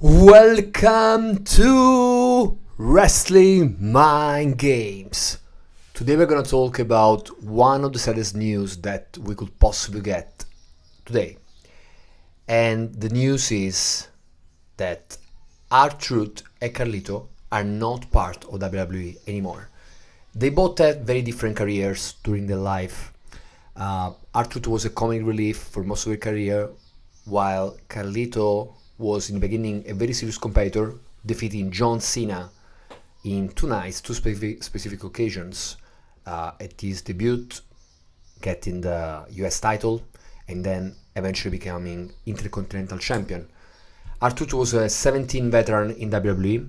Welcome to Wrestling Mind Games. Today we're gonna talk about one of the saddest news that we could possibly get today. And the news is that R-Truth and Carlito are not part of WWE anymore. They both had very different careers during their life. R-Truth was a comic relief for most of their career, while Carlito was in the beginning a very serious competitor, defeating John Cena in two nights, two specific occasions, at his debut, getting the US title, and then eventually becoming Intercontinental Champion. R-Truth was a 17 veteran in WWE,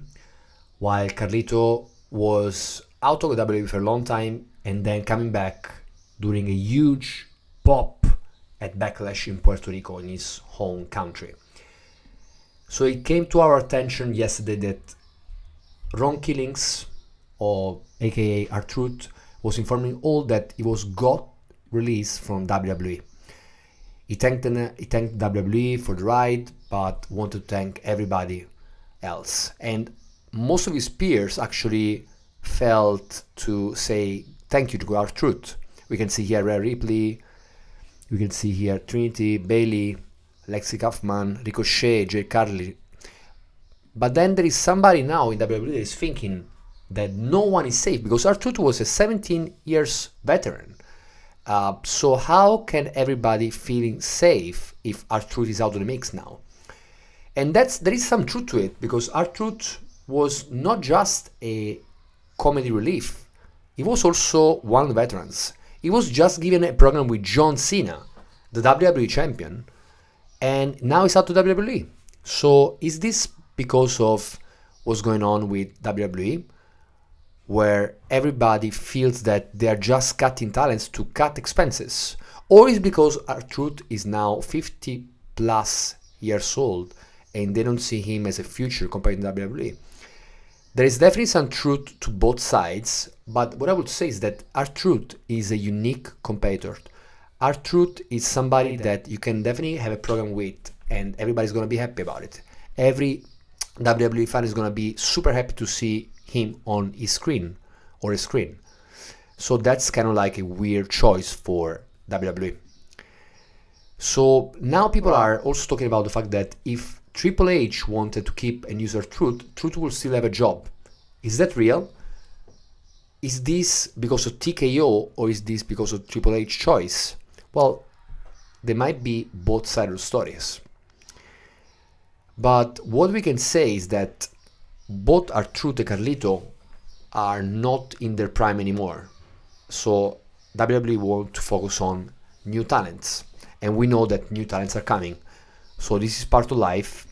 while Carlito was out of WWE for a long time and then coming back during a huge pop at Backlash in Puerto Rico, in his home country. So it came to our attention yesterday that Ron Killings, or aka R-Truth, was informing all that he was got released from WWE. He thanked WWE for the ride, but wanted to thank everybody else. And most of his peers actually felt to say thank you to R-Truth. We can see here Rhea Ripley, we can see here Trinity, Bayley, Lexi Kaufman, Ricochet, Jay Carly. But then there is somebody now in WWE that is thinking that no one is safe, because R-Truth was a 17 years veteran. So how can everybody feeling safe if R-Truth is out of the mix now? And there is some truth to it, because R-Truth was not just a comedy relief. He was also one of the veterans. He was just given a program with John Cena, the WWE champion, and now he's out to WWE. So is this because of what's going on with WWE, where everybody feels that they are just cutting talents to cut expenses? Or is it because R-Truth is now 50 plus years old and they don't see him as a future compared to WWE? There is definitely some truth to both sides, but what I would say is that R-Truth is a unique competitor. R-Truth is somebody that you can definitely have a program with and everybody's going to be happy about it. Every WWE fan is going to be super happy to see him on his screen or a screen. So that's kind of like a weird choice for WWE. So now people are also talking about the fact that if TripleH wanted to keep and use R-Truth will still have a job. Is that real? Is this because of TKO or is this because of TripleH choice? Well, there might be both sides of stories. But what we can say is that both R-Truth and Carlito are not in their prime anymore. So WWE want to focus on new talents. And we know that new talents are coming. So this is part of life.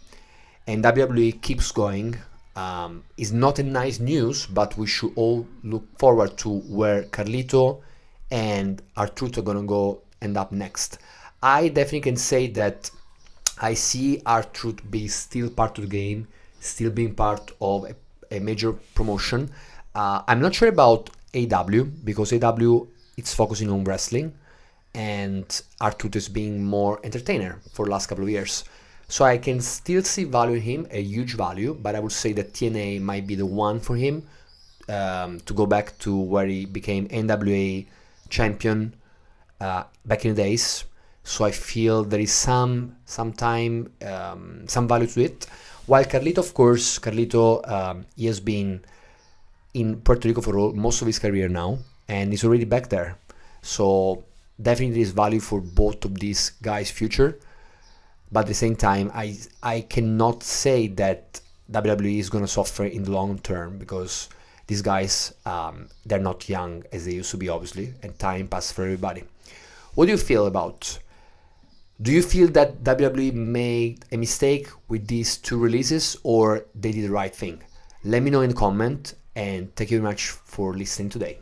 And WWE keeps going. It's not a nice news, but we should all look forward to where Carlito and R-Truth are going to end up next. I definitely can say that I see R-Truth be still part of the game, still being part of a major promotion. I'm not sure about AW, because AW it's focusing on wrestling and R-Truth is being more entertainer for the last couple of years. So I can still see value in him, a huge value, but I would say that TNA might be the one for him to go back to where he became NWA champion back in the days. So I feel there is some value to it. While Carlito, of course, he has been in Puerto Rico for most of his career now, and he's already back there. So definitely there is value for both of these guys' future. But at the same time, I cannot say that WWE is going to suffer in the long term, because these guys, they're not young as they used to be, obviously, and time passes for everybody. What do you feel about? Do you feel that WWE made a mistake with these two releases, or they did the right thing? Let me know in the comment, and thank you very much for listening today.